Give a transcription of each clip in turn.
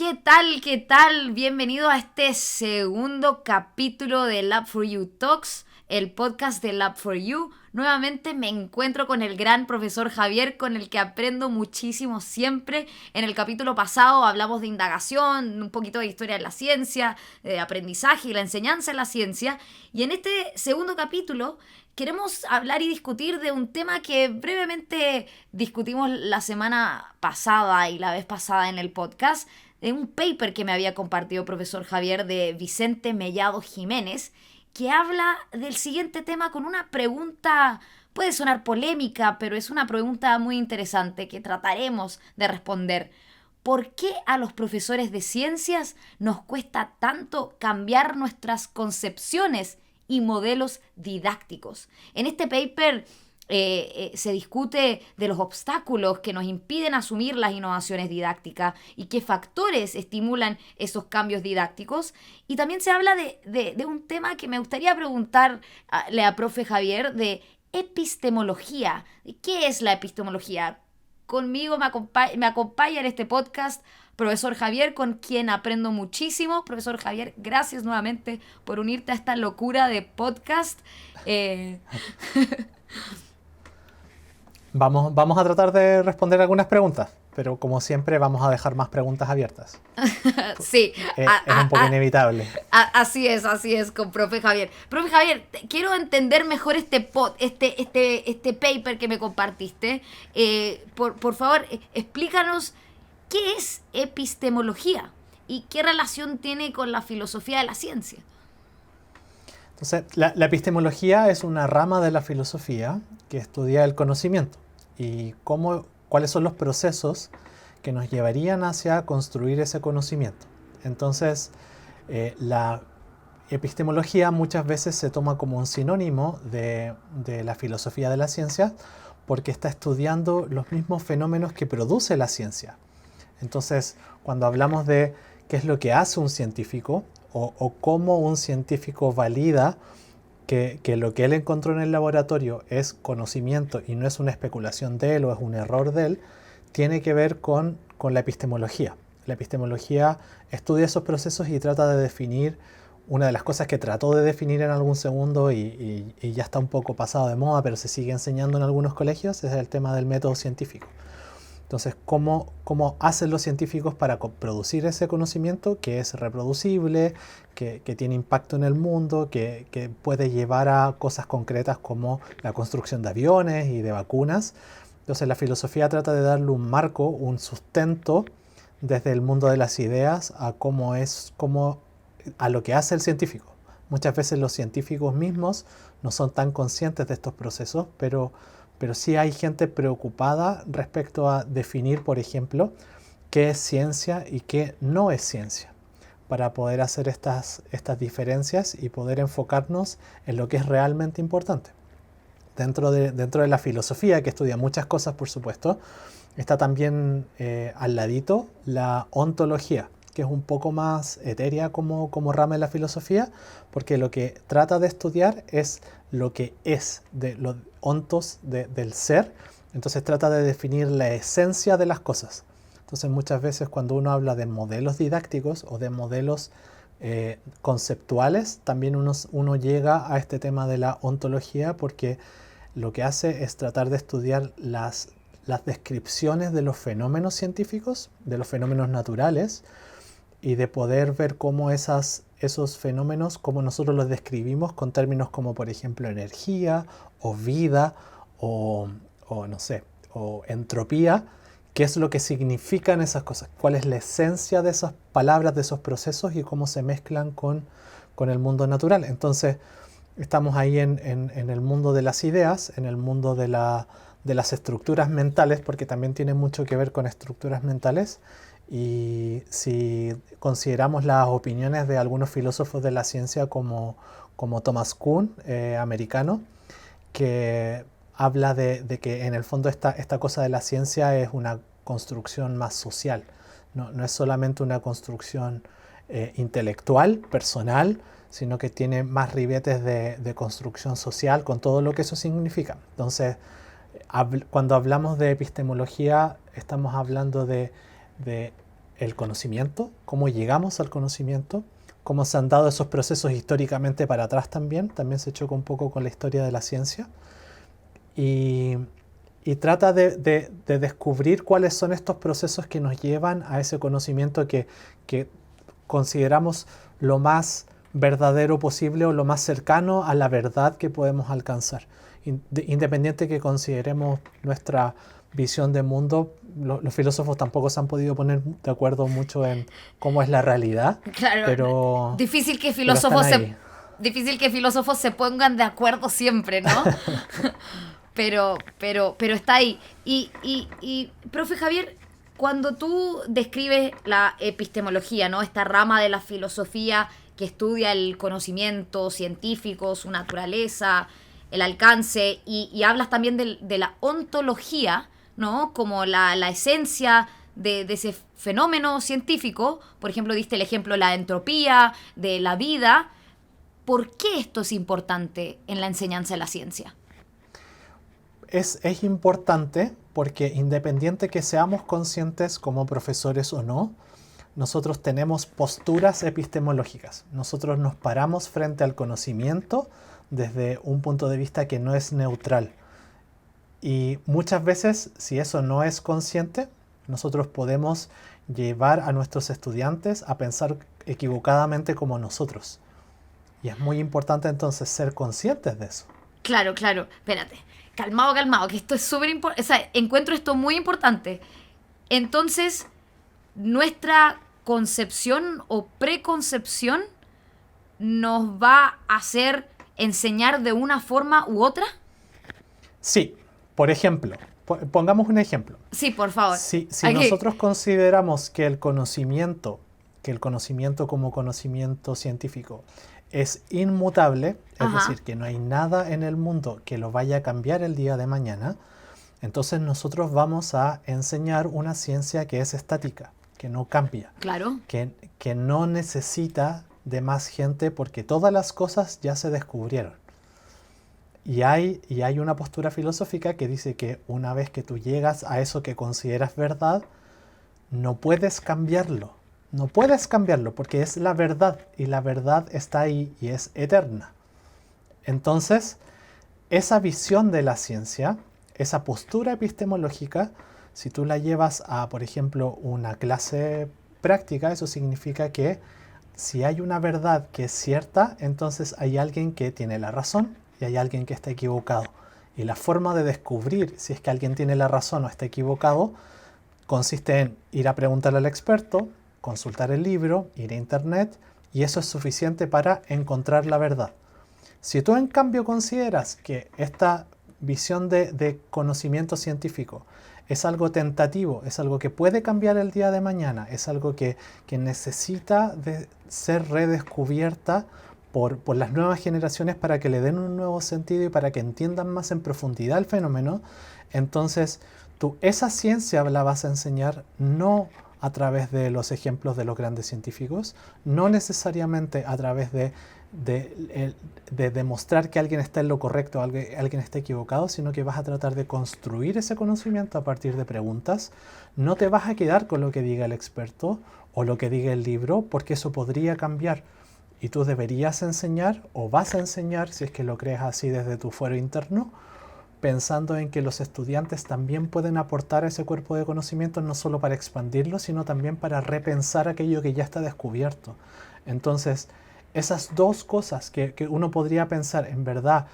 ¿Qué tal? ¿Qué tal? Bienvenido a este segundo capítulo de Lab4U Talks, el podcast de Lab4U. Nuevamente me encuentro con el gran profesor Javier, con el que aprendo muchísimo siempre. En el capítulo pasado hablamos de indagación, un poquito de historia de la ciencia, de aprendizaje y la enseñanza en la ciencia. Y en este segundo capítulo queremos hablar y discutir de un tema que brevemente discutimos la semana pasada y la vez pasada en el podcast, de un paper que me había compartido profesor Javier de Vicente Mellado Jiménez, que habla del siguiente tema con una pregunta, puede sonar polémica, pero es una pregunta muy interesante que trataremos de responder. ¿Por qué a los profesores de ciencias nos cuesta tanto cambiar nuestras concepciones y modelos didácticos? En este paper se discute de los obstáculos que nos impiden asumir las innovaciones didácticas y qué factores estimulan esos cambios didácticos. Y también se habla de un tema que me gustaría preguntarle a profe Javier, de epistemología. ¿Qué es la epistemología? Conmigo me acompaña en este podcast profesor Javier, con quien aprendo muchísimo. Profesor Javier, gracias nuevamente por unirte a esta locura de podcast. Eh, Vamos a tratar de responder algunas preguntas, pero como siempre vamos a dejar más preguntas abiertas. sí, Es un poco inevitable. así es con profe Javier. Profe Javier, quiero entender mejor este paper que me compartiste. Por favor, explícanos qué es epistemología y qué relación tiene con la filosofía de la ciencia. Entonces, la epistemología es una rama de la filosofía que estudia el conocimiento y cuáles son los procesos que nos llevarían hacia construir ese conocimiento. Entonces, la epistemología muchas veces se toma como un sinónimo de la filosofía de la ciencia porque está estudiando los mismos fenómenos que produce la ciencia. Entonces, cuando hablamos de qué es lo que hace un científico o cómo un científico valida que lo que él encontró en el laboratorio es conocimiento y no es una especulación de él o es un error de él, tiene que ver con la epistemología. La epistemología estudia esos procesos y trata de definir una de las cosas que trató de definir en algún segundo y ya está un poco pasado de moda, pero se sigue enseñando en algunos colegios, es el tema del método científico. Entonces, ¿cómo hacen los científicos para producir ese conocimiento que es reproducible, que tiene impacto en el mundo, que puede llevar a cosas concretas como la construcción de aviones y de vacunas? Entonces, la filosofía trata de darle un marco, un sustento desde el mundo de las ideas a lo que hace el científico. Muchas veces los científicos mismos no son tan conscientes de estos procesos, pero sí hay gente preocupada respecto a definir, por ejemplo, qué es ciencia y qué no es ciencia, para poder hacer estas diferencias y poder enfocarnos en lo que es realmente importante. Dentro de la filosofía, que estudia muchas cosas, por supuesto, está también al ladito la ontología, que es un poco más etérea como rama de la filosofía, porque lo que trata de estudiar es lo que es, de los ontos del ser. Entonces trata de definir la esencia de las cosas. Entonces muchas veces cuando uno habla de modelos didácticos o de modelos conceptuales, también uno llega a este tema de la ontología, porque lo que hace es tratar de estudiar las descripciones de los fenómenos científicos, de los fenómenos naturales, y de poder ver cómo esos fenómenos, cómo nosotros los describimos con términos como, por ejemplo, energía o vida o no sé, o entropía, qué es lo que significan esas cosas, cuál es la esencia de esas palabras, de esos procesos y cómo se mezclan con el mundo natural. Entonces, estamos ahí en el mundo de las ideas, en el mundo de las estructuras mentales, porque también tiene mucho que ver con estructuras mentales. Y si consideramos las opiniones de algunos filósofos de la ciencia como Thomas Kuhn, americano, que habla de que en el fondo esta cosa de la ciencia es una construcción más social, no es solamente una construcción intelectual, personal, sino que tiene más ribetes de construcción social con todo lo que eso significa. Entonces, cuando hablamos de epistemología, estamos hablando de el conocimiento, cómo llegamos al conocimiento, cómo se han dado esos procesos históricamente para atrás también se choca un poco con la historia de la ciencia, y, y trata de descubrir cuáles son estos procesos que nos llevan a ese conocimiento que consideramos lo más verdadero posible o lo más cercano a la verdad que podemos alcanzar. Independiente que consideremos nuestra visión de mundo, los filósofos tampoco se han podido poner de acuerdo mucho en cómo es la realidad, Claro, pero, difícil que pero están filósofos ahí. difícil que filósofos se pongan de acuerdo siempre, ¿no? Pero está ahí. Profe Javier, cuando tú describes la epistemología, ¿no? Esta rama de la filosofía que estudia el conocimiento científico, su naturaleza, el alcance, y hablas también de la ontología, ¿no? Como la esencia de ese fenómeno científico. Por ejemplo, diste el ejemplo de la entropía, de la vida. ¿Por qué esto es importante en la enseñanza de la ciencia? Es importante porque independiente que seamos conscientes como profesores o no, nosotros tenemos posturas epistemológicas. Nosotros nos paramos frente al conocimiento desde un punto de vista que no es neutral. Y muchas veces, si eso no es consciente, nosotros podemos llevar a nuestros estudiantes a pensar equivocadamente como nosotros. Y es muy importante entonces ser conscientes de eso. Claro, claro. Espérate. Calmado, calmado, que esto es súper importante. O sea, encuentro esto muy importante. Entonces, nuestra concepción o preconcepción nos va a hacer enseñar de una forma u otra. Sí, por ejemplo, pongamos un ejemplo. Sí, por favor. Si Aquí. nosotros consideramos que el conocimiento como conocimiento científico es inmutable, es Ajá. decir, que no hay nada en el mundo que lo vaya a cambiar el día de mañana, entonces nosotros vamos a enseñar una ciencia que es estática, que no cambia, Claro. que no necesita de más gente porque todas las cosas ya se descubrieron. Y hay una postura filosófica que dice que una vez que tú llegas a eso que consideras verdad, no puedes cambiarlo. No puedes cambiarlo porque es la verdad y la verdad está ahí y es eterna. Entonces, esa visión de la ciencia, esa postura epistemológica, si tú la llevas a, por ejemplo, una clase práctica, eso significa que si hay una verdad que es cierta, entonces hay alguien que tiene la razón y hay alguien que está equivocado. Y la forma de descubrir si es que alguien tiene la razón o está equivocado consiste en ir a preguntarle al experto, consultar el libro, ir a internet, y eso es suficiente para encontrar la verdad. Si tú en cambio consideras que esta visión de conocimiento científico es algo tentativo, es algo que puede cambiar el día de mañana, es algo que necesita de ser redescubierta por las nuevas generaciones para que le den un nuevo sentido y para que entiendan más en profundidad el fenómeno, entonces tú esa ciencia la vas a enseñar no a través de los ejemplos de los grandes científicos, no necesariamente a través de demostrar que alguien está en lo correcto o alguien está equivocado, sino que vas a tratar de construir ese conocimiento a partir de preguntas. No te vas a quedar con lo que diga el experto o lo que diga el libro, porque eso podría cambiar. Y tú deberías enseñar o vas a enseñar, si es que lo crees así desde tu fuero interno, pensando en que los estudiantes también pueden aportar a ese cuerpo de conocimientos no solo para expandirlo, sino también para repensar aquello que ya está descubierto. Entonces, esas dos cosas que uno podría pensar, en verdad,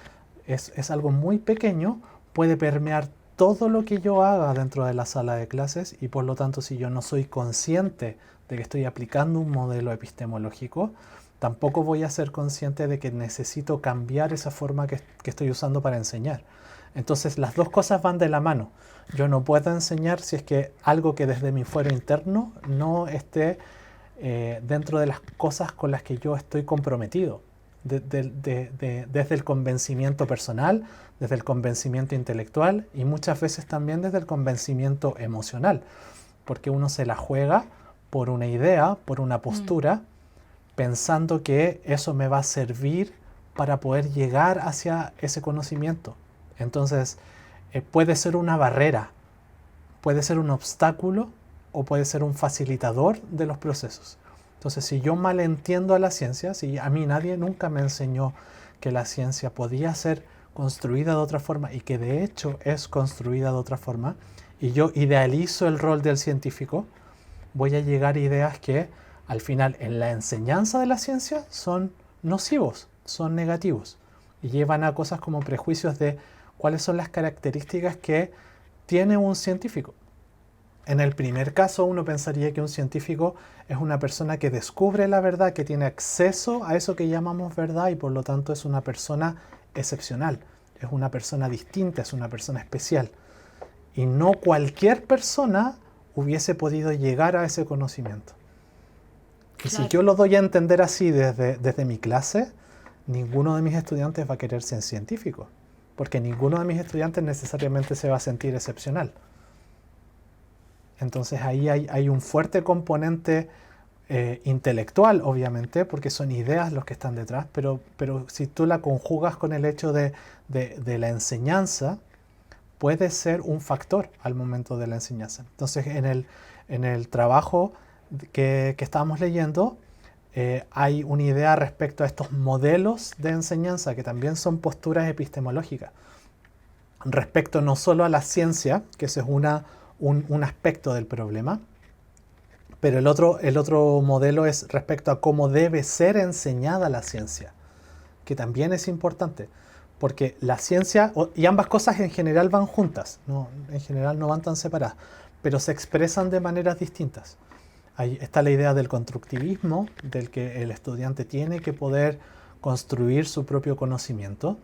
es algo muy pequeño, puede permear todo lo que yo haga dentro de la sala de clases y por lo tanto, si yo no soy consciente de que estoy aplicando un modelo epistemológico, tampoco voy a ser consciente de que necesito cambiar esa forma que estoy usando para enseñar. Entonces las dos cosas van de la mano. Yo no puedo enseñar si es que algo que desde mi fuero interno no esté dentro de las cosas con las que yo estoy comprometido. Desde el convencimiento personal, desde el convencimiento intelectual y muchas veces también desde el convencimiento emocional. Porque uno se la juega por una idea, por una postura, pensando que eso me va a servir para poder llegar hacia ese conocimiento. Entonces, puede ser una barrera, puede ser un obstáculo o puede ser un facilitador de los procesos. Entonces, si yo malentiendo a la ciencia, si a mí nadie nunca me enseñó que la ciencia podía ser construida de otra forma y que de hecho es construida de otra forma, y yo idealizo el rol del científico, voy a llegar a ideas que al final en la enseñanza de la ciencia son nocivos, son negativos y llevan a cosas como prejuicios de cuáles son las características que tiene un científico. En el primer caso uno pensaría que un científico es una persona que descubre la verdad, que tiene acceso a eso que llamamos verdad y por lo tanto es una persona excepcional, es una persona distinta, es una persona especial. Y no cualquier persona hubiese podido llegar a ese conocimiento. Y si yo lo doy a entender así desde mi clase, ninguno de mis estudiantes va a querer ser científico, porque ninguno de mis estudiantes necesariamente se va a sentir excepcional. Entonces ahí hay un fuerte componente intelectual, obviamente, porque son ideas los que están detrás, pero si tú la conjugas con el hecho de la enseñanza, puede ser un factor al momento de la enseñanza. Entonces en el trabajo que estábamos leyendo, hay una idea respecto a estos modelos de enseñanza que también son posturas epistemológicas respecto no solo a la ciencia, que ese es un aspecto del problema, pero el otro modelo es respecto a cómo debe ser enseñada la ciencia, que también es importante, porque la ciencia, y ambas cosas en general van juntas, ¿no? En general no van tan separadas, pero se expresan de maneras distintas. Ahí está la idea del constructivismo, del que el estudiante tiene que poder construir su propio conocimiento.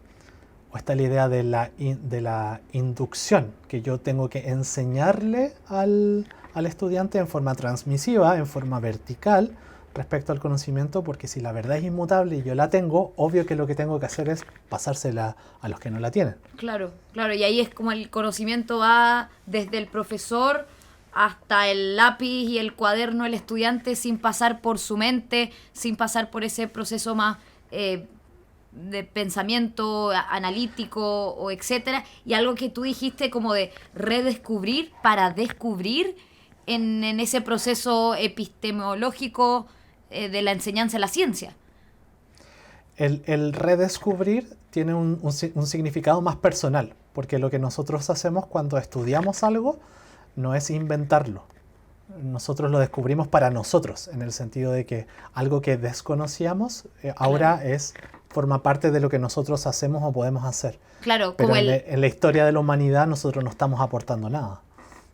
O está la idea de la inducción, que yo tengo que enseñarle al estudiante en forma transmisiva, en forma vertical, respecto al conocimiento, porque si la verdad es inmutable y yo la tengo, obvio que lo que tengo que hacer es pasársela a los que no la tienen. Claro, y ahí es como el conocimiento va desde el profesor hasta el lápiz y el cuaderno del estudiante sin pasar por su mente, sin pasar por ese proceso más de pensamiento analítico o etcétera. Y algo que tú dijiste como de redescubrir para descubrir en ese proceso epistemológico de la enseñanza de la ciencia. El redescubrir tiene un significado más personal, porque lo que nosotros hacemos cuando estudiamos algo no es inventarlo. Nosotros lo descubrimos para nosotros, en el sentido de que algo que desconocíamos ahora forma parte de lo que nosotros hacemos o podemos hacer. Claro, pero como en la historia de la humanidad nosotros no estamos aportando nada.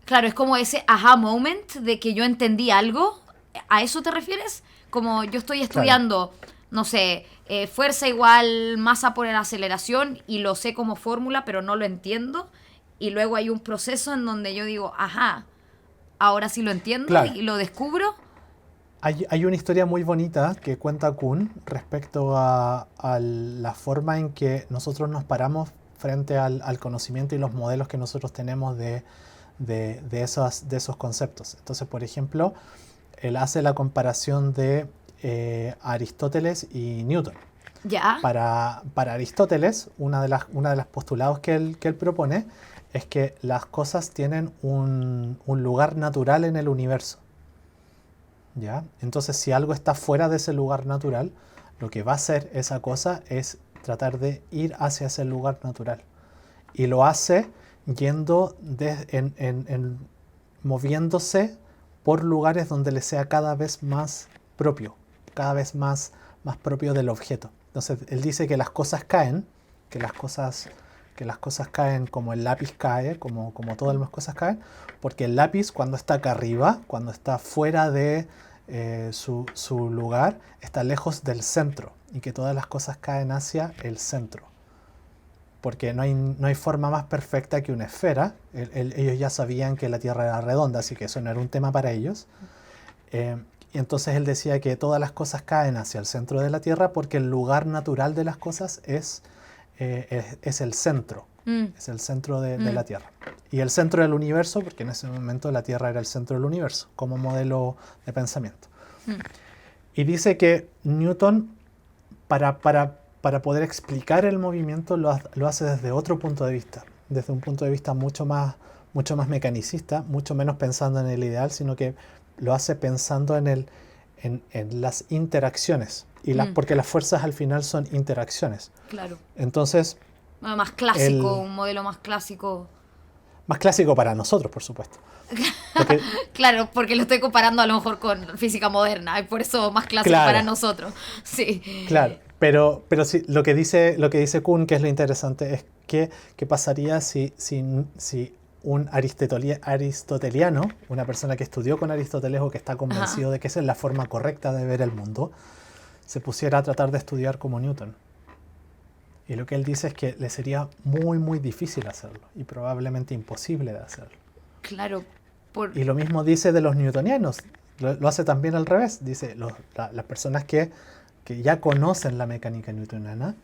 Claro, es como ese aha moment de que yo entendí algo. ¿A eso te refieres? Como yo estoy estudiando, claro, no sé, fuerza igual masa por la aceleración y lo sé como fórmula, pero no lo entiendo. Y luego hay un proceso en donde yo digo, ajá, ahora sí lo entiendo, claro, y lo descubro. Hay una historia muy bonita que cuenta Kuhn respecto a la forma en que nosotros nos paramos frente al conocimiento y los modelos que nosotros tenemos de esos conceptos. Entonces, por ejemplo, él hace la comparación de Aristóteles y Newton. ¿Ya? Para Aristóteles, una de las postulados que él propone es que las cosas tienen un lugar natural en el universo. ¿Ya? Entonces, si algo está fuera de ese lugar natural, lo que va a hacer esa cosa es tratar de ir hacia ese lugar natural. Y lo hace yendo moviéndose por lugares donde le sea cada vez más propio, cada vez más propio del objeto. Entonces, él dice que las cosas caen, que las cosas caen como el lápiz cae, como todas las cosas caen, porque el lápiz cuando está acá arriba, cuando está fuera de su lugar, está lejos del centro y que todas las cosas caen hacia el centro. Porque no hay forma más perfecta que una esfera. Ellos ya sabían que la Tierra era redonda, así que eso no era un tema para ellos. Y entonces él decía que todas las cosas caen hacia el centro de la Tierra porque el lugar natural de las cosas es el centro. Es el centro de la Tierra. Y el centro del universo, porque en ese momento la Tierra era el centro del universo, como modelo de pensamiento. Y dice que Newton, para poder explicar el movimiento, lo hace desde otro punto de vista, desde un punto de vista mucho más mucho más mecanicista, mucho menos pensando en el ideal, sino que lo hace pensando en las interacciones. Porque las fuerzas al final son interacciones. Claro. Entonces, Más clásico, un modelo más clásico. Más clásico para nosotros, por supuesto. Porque, claro, porque lo estoy comparando a lo mejor con física moderna, y por eso más clásico para nosotros. Sí. Claro, pero sí, lo que dice Kuhn, que es lo interesante, es qué pasaría si un aristoteliano, una persona que estudió con Aristóteles o que está convencido de que esa es la forma correcta de ver el mundo, se pusiera a tratar de estudiar como Newton. Y lo que él dice es que le sería muy, muy difícil hacerlo y probablemente imposible de hacerlo. Claro. Y lo mismo dice de los newtonianos. Lo hace también al revés. Dice, las personas que ya conocen la mecánica newtoniana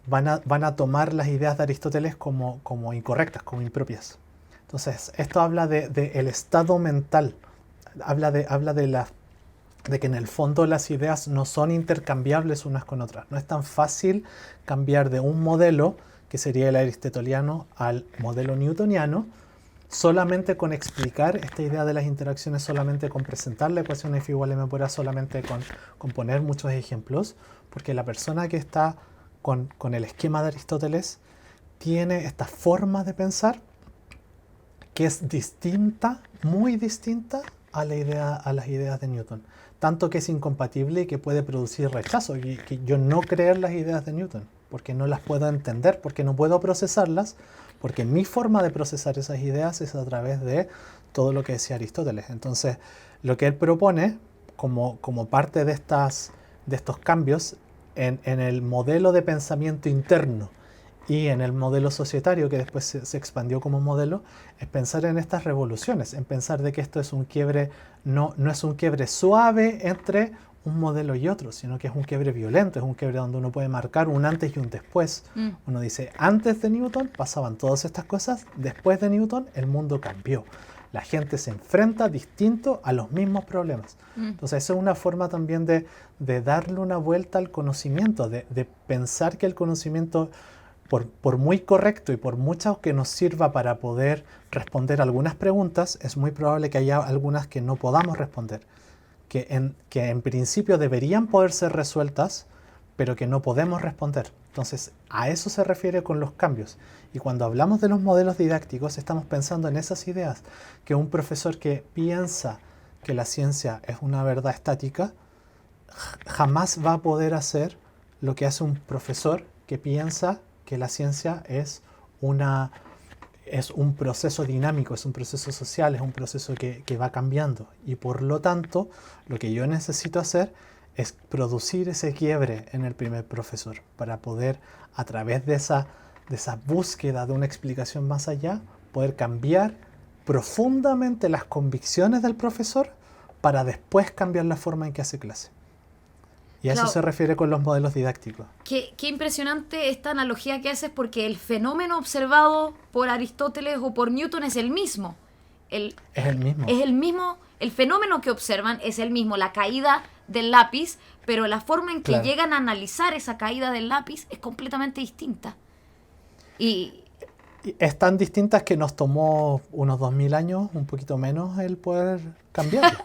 van a tomar las ideas de Aristóteles como incorrectas, como impropias. Entonces, esto habla de el estado mental. Habla de que en el fondo las ideas no son intercambiables unas con otras. No es tan fácil cambiar de un modelo, que sería el aristoteliano, al modelo newtoniano, solamente con explicar esta idea de las interacciones, solamente con presentar la ecuación F igual a m por A, solamente con poner muchos ejemplos, porque la persona que está con el esquema de Aristóteles tiene esta forma de pensar que es distinta, muy distinta a las ideas de Newton. Tanto que es incompatible y que puede producir rechazo. Y que yo no creer las ideas de Newton, porque no las puedo entender, porque no puedo procesarlas, porque mi forma de procesar esas ideas es a través de todo lo que decía Aristóteles. Entonces, lo que él propone como parte de estos cambios en el modelo de pensamiento interno y en el modelo societario, que después se expandió como modelo, es pensar en estas revoluciones, en pensar de que esto es un quiebre, no es un quiebre suave entre un modelo y otro, sino que es un quiebre violento, es un quiebre donde uno puede marcar un antes y un después. Uno dice, antes de Newton pasaban todas estas cosas, después de Newton el mundo cambió. La gente se enfrenta distinto a los mismos problemas. Entonces, eso es una forma también de darle una vuelta al conocimiento, de pensar que el conocimiento, por muy correcto y por mucho que nos sirva para poder responder algunas preguntas, es muy probable que haya algunas que no podamos responder, que en principio deberían poder ser resueltas, pero que no podemos responder. Entonces, a eso se refiere con los cambios. Y cuando hablamos de los modelos didácticos, estamos pensando en esas ideas, que un profesor que piensa que la ciencia es una verdad estática, jamás va a poder hacer lo que hace un profesor que piensa que la ciencia es un proceso dinámico, es un proceso social, es un proceso que va cambiando. Y por lo tanto, lo que yo necesito hacer es producir ese quiebre en el primer profesor para poder, a través de esa búsqueda de una explicación más allá, poder cambiar profundamente las convicciones del profesor para después cambiar la forma en que hace clase. Y a eso se refiere con los modelos didácticos. Qué impresionante esta analogía que haces, porque el fenómeno observado por Aristóteles o por Newton es el mismo. Es el mismo. Es el mismo. El fenómeno que observan es el mismo, la caída del lápiz, pero la forma en que llegan a analizar esa caída del lápiz es completamente distinta. Y es tan distinta que nos tomó unos 2000 años, un poquito menos, el poder cambiarlo.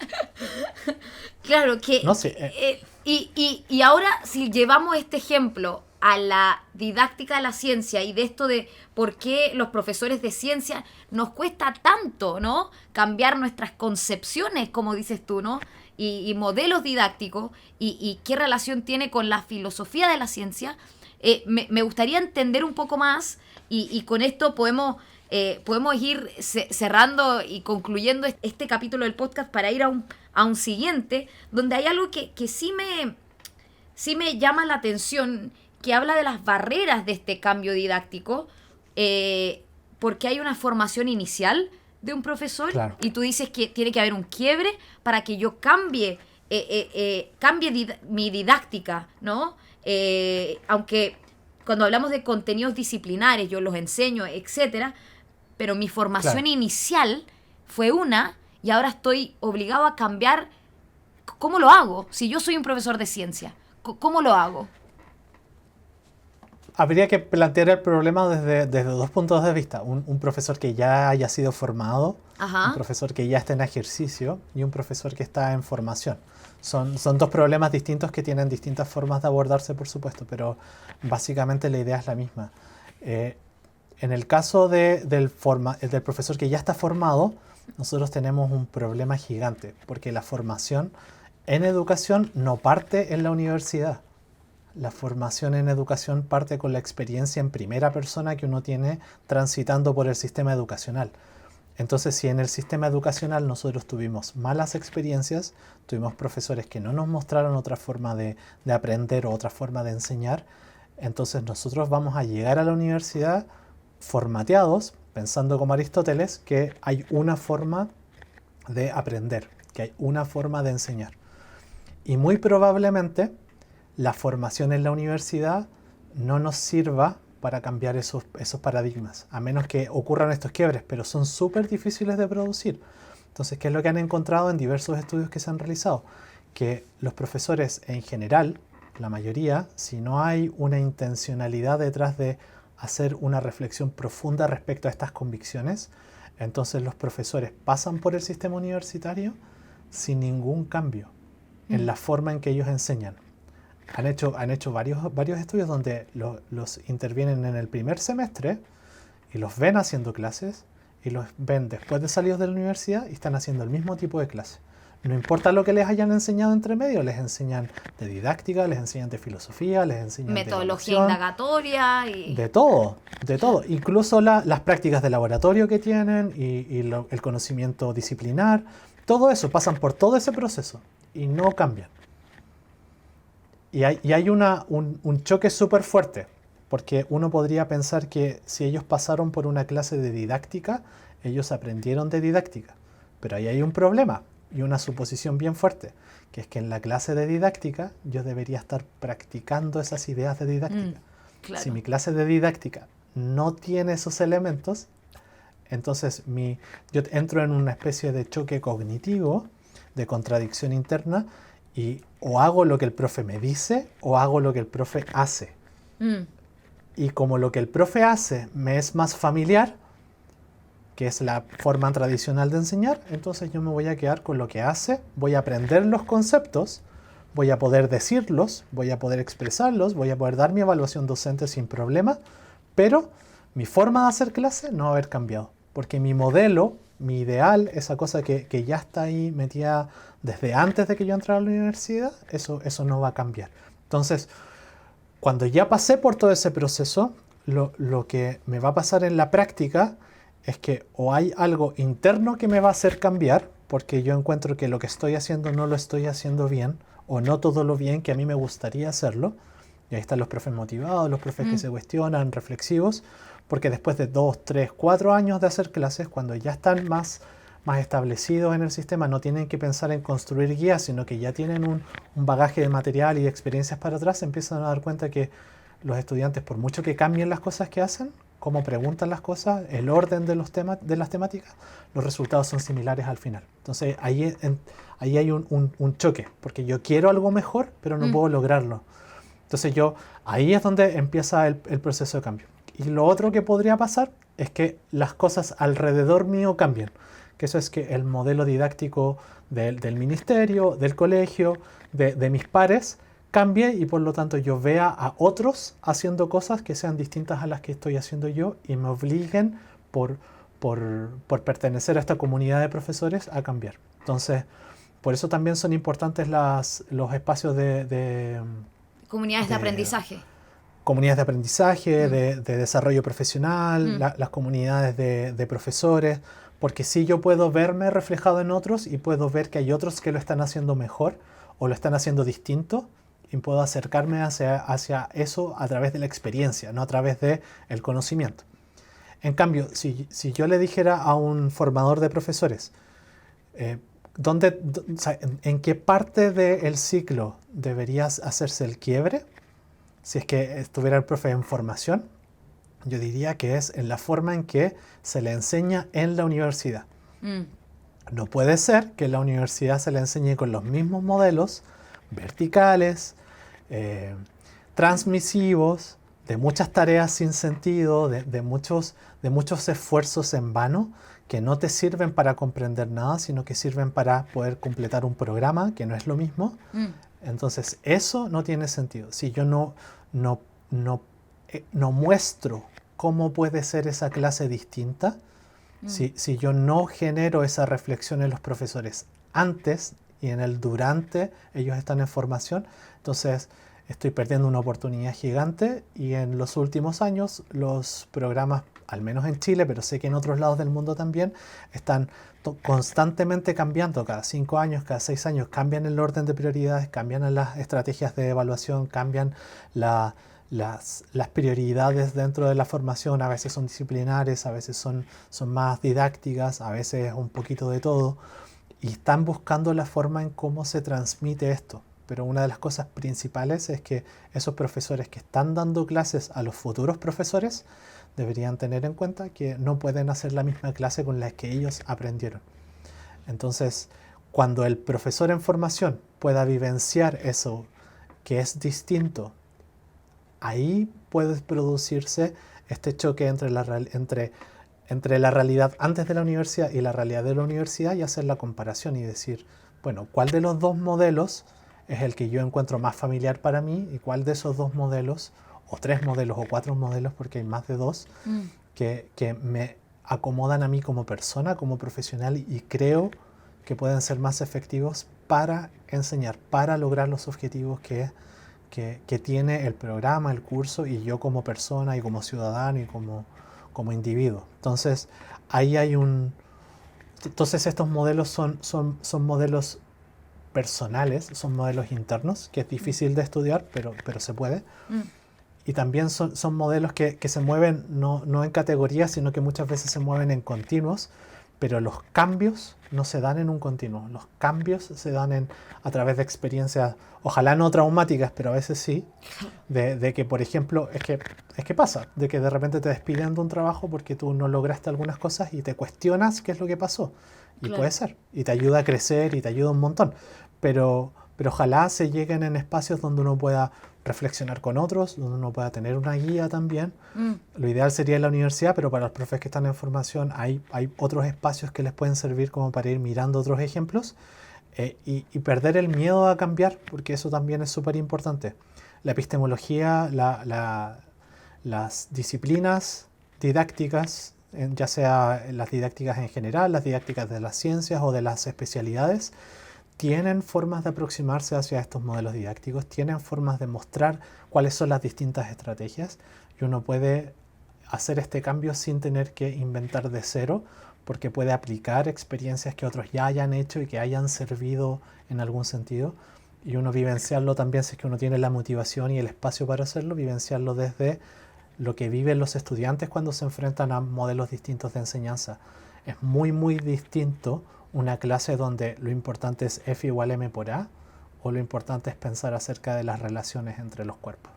Claro que... No sé. Y ahora, si llevamos este ejemplo a la didáctica de la ciencia y de esto de por qué los profesores de ciencia nos cuesta tanto, ¿no?, cambiar nuestras concepciones, como dices tú, ¿no?, y modelos didácticos, y qué relación tiene con la filosofía de la ciencia, me gustaría entender un poco más, y con esto podemos ir cerrando y concluyendo este capítulo del podcast para ir a un siguiente, donde hay algo que sí me llama la atención, que habla de las barreras de este cambio didáctico, porque hay una formación inicial de un profesor, claro, y tú dices que tiene que haber un quiebre para que yo cambie mi didáctica, ¿no? Aunque cuando hablamos de contenidos disciplinares, yo los enseño, etcétera, pero mi formación inicial fue una, y ahora estoy obligado a cambiar. ¿Cómo lo hago? Si yo soy un profesor de ciencia, ¿cómo lo hago? habría que plantear el problema desde dos puntos de vista. Un profesor que ya haya sido formado, un profesor que ya esté en ejercicio y un profesor que está en formación. Son dos problemas distintos que tienen distintas formas de abordarse, por supuesto, pero básicamente la idea es la misma. En el caso del profesor que ya está formado, nosotros tenemos un problema gigante, porque la formación en educación no parte en la universidad. La formación en educación parte con la experiencia en primera persona que uno tiene transitando por el sistema educacional. Entonces, si en el sistema educacional nosotros tuvimos malas experiencias, tuvimos profesores que no nos mostraron otra forma de aprender o otra forma de enseñar, entonces nosotros vamos a llegar a la universidad formateados, pensando como Aristóteles, que hay una forma de aprender, que hay una forma de enseñar. Y muy probablemente la formación en la universidad no nos sirva para cambiar esos paradigmas, a menos que ocurran estos quiebres, pero son súper difíciles de producir. Entonces, ¿qué es lo que han encontrado en diversos estudios que se han realizado? Que los profesores en general, la mayoría, si no hay una intencionalidad detrás de hacer una reflexión profunda respecto a estas convicciones, entonces los profesores pasan por el sistema universitario sin ningún cambio en la forma en que ellos enseñan. Han hecho varios estudios donde los intervienen en el primer semestre y los ven haciendo clases y los ven después de salidos de la universidad y están haciendo el mismo tipo de clase. No importa lo que les hayan enseñado entre medio, les enseñan de didáctica, les enseñan de filosofía, les enseñan metodología indagatoria y... De todo. Incluso las prácticas de laboratorio que tienen y el conocimiento disciplinar, todo eso, pasan por todo ese proceso y no cambian. Y hay un choque súper fuerte, porque uno podría pensar que si ellos pasaron por una clase de didáctica, ellos aprendieron de didáctica. Pero ahí hay un problema y una suposición bien fuerte, que es que en la clase de didáctica yo debería estar practicando esas ideas de didáctica. Claro. Si mi clase de didáctica no tiene esos elementos, entonces yo entro en una especie de choque cognitivo, de contradicción interna, y o hago lo que el profe me dice o hago lo que el profe hace. Y como lo que el profe hace me es más familiar, que es la forma tradicional de enseñar, entonces yo me voy a quedar con lo que hace, voy a aprender los conceptos, voy a poder decirlos, voy a poder expresarlos, voy a poder dar mi evaluación docente sin problema, pero mi forma de hacer clase no va a haber cambiado, porque mi modelo, mi ideal, esa cosa que ya está ahí metida desde antes de que yo entrara a la universidad, eso no va a cambiar. Entonces, cuando ya pasé por todo ese proceso, lo que me va a pasar en la práctica es que o hay algo interno que me va a hacer cambiar, porque yo encuentro que lo que estoy haciendo no lo estoy haciendo bien, o no todo lo bien que a mí me gustaría hacerlo. Y ahí están los profes motivados, los profes que se cuestionan, reflexivos, porque después de 2, 3, 4 años de hacer clases, cuando ya están más establecidos en el sistema, no tienen que pensar en construir guías, sino que ya tienen un bagaje de material y de experiencias para atrás, se empiezan a dar cuenta que los estudiantes, por mucho que cambien las cosas que hacen, cómo preguntan las cosas, el orden de las temáticas, los resultados son similares al final. Entonces ahí hay un choque, porque yo quiero algo mejor, pero no puedo lograrlo. Entonces ahí es donde empieza el proceso de cambio. Y lo otro que podría pasar es que las cosas alrededor mío cambien. Que eso es que el modelo didáctico del ministerio, del colegio, de mis pares, cambie y por lo tanto yo vea a otros haciendo cosas que sean distintas a las que estoy haciendo yo y me obliguen por pertenecer a esta comunidad de profesores a cambiar. Entonces, por eso también son importantes los espacios de comunidades de aprendizaje. Comunidades de aprendizaje, de desarrollo profesional, las comunidades de profesores, porque sí yo puedo verme reflejado en otros y puedo ver que hay otros que lo están haciendo mejor o lo están haciendo distinto y puedo acercarme hacia eso a través de la experiencia, no a través del conocimiento. En cambio, si yo le dijera a un formador de profesores, ¿en qué parte del ciclo deberías hacerse el quiebre? Si es que estuviera el profe en formación, yo diría que es en la forma en que se le enseña en la universidad. No puede ser que en la universidad se le enseñe con los mismos modelos verticales, transmisivos, de muchas tareas sin sentido, de muchos esfuerzos en vano que no te sirven para comprender nada, sino que sirven para poder completar un programa, que no es lo mismo. Entonces, eso no tiene sentido. Si yo no muestro cómo puede ser esa clase distinta, si yo no genero esa reflexión en los profesores antes y en el durante ellos están en formación, entonces estoy perdiendo una oportunidad gigante. Y en los últimos años los programas, al menos en Chile, pero sé que en otros lados del mundo también, están constantemente cambiando. Cada 5 años, cada 6 años cambian el orden de prioridades, cambian las estrategias de evaluación, cambian las prioridades dentro de la formación. A veces son disciplinares, a veces son más didácticas, a veces un poquito de todo. Y están buscando la forma en cómo se transmite esto. Pero una de las cosas principales es que esos profesores que están dando clases a los futuros profesores deberían tener en cuenta que no pueden hacer la misma clase con la que ellos aprendieron. Entonces, cuando el profesor en formación pueda vivenciar eso que es distinto, ahí puede producirse este choque entre la realidad antes de la universidad y la realidad de la universidad, y hacer la comparación y decir, bueno, ¿cuál de los dos modelos es el que yo encuentro más familiar para mí? ¿Y cuál de esos 2 modelos, o 3 modelos, o 4 modelos, porque hay más de 2, que me acomodan a mí como persona, como profesional, y creo que pueden ser más efectivos para enseñar, para lograr los objetivos que tiene el programa, el curso, y yo como persona y como ciudadano y como individuo? Entonces, ahí hay entonces estos modelos son modelos personales, son modelos internos, que es difícil de estudiar, pero se puede. Y también son modelos que se mueven no en categorías, sino que muchas veces se mueven en continuos, pero los cambios no se dan en un continuo. Los cambios se dan a través de experiencias, ojalá no traumáticas, pero a veces sí, de que, por ejemplo, es que pasa, de que de repente te despiden de un trabajo porque tú no lograste algunas cosas y te cuestionas qué es lo que pasó. Y claro, puede ser, y te ayuda a crecer y te ayuda un montón, pero ojalá se lleguen en espacios donde uno pueda reflexionar con otros, donde uno pueda tener una guía también. Lo ideal sería en la universidad, pero para los profes que están en formación hay otros espacios que les pueden servir como para ir mirando otros ejemplos, y perder el miedo a cambiar, porque eso también es súper importante. La epistemología, las disciplinas didácticas, ya sea las didácticas en general, las didácticas de las ciencias o de las especialidades, tienen formas de aproximarse hacia estos modelos didácticos, tienen formas de mostrar cuáles son las distintas estrategias, y uno puede hacer este cambio sin tener que inventar de cero, porque puede aplicar experiencias que otros ya hayan hecho y que hayan servido en algún sentido, y uno vivenciarlo también, si es que uno tiene la motivación y el espacio para hacerlo, vivenciarlo desde lo que viven los estudiantes cuando se enfrentan a modelos distintos de enseñanza. Es muy, muy distinto una clase donde lo importante es F igual M por A, o lo importante es pensar acerca de las relaciones entre los cuerpos.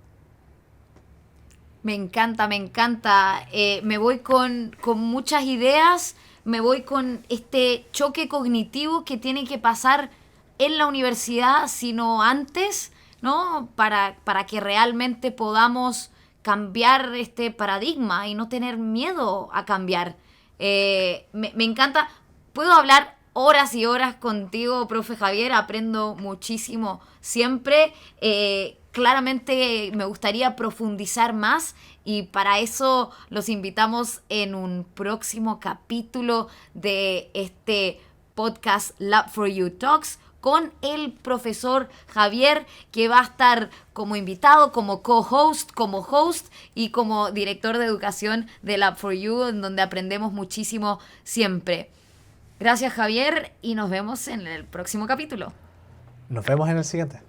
Me encanta, me encanta. Me voy con muchas ideas, me voy con este choque cognitivo que tiene que pasar en la universidad, sino antes, ¿no? Para que realmente podamos cambiar este paradigma y no tener miedo a cambiar. Me encanta. Puedo hablar horas y horas contigo, profe Javier, aprendo muchísimo siempre. Claramente me gustaría profundizar más, y para eso los invitamos en un próximo capítulo de este podcast Lab4U Talks con el profesor Javier, que va a estar como invitado, como co-host, como host y como director de educación de Lab4U, en donde aprendemos muchísimo siempre. Gracias, Javier, y nos vemos en el próximo capítulo. Nos vemos en el siguiente.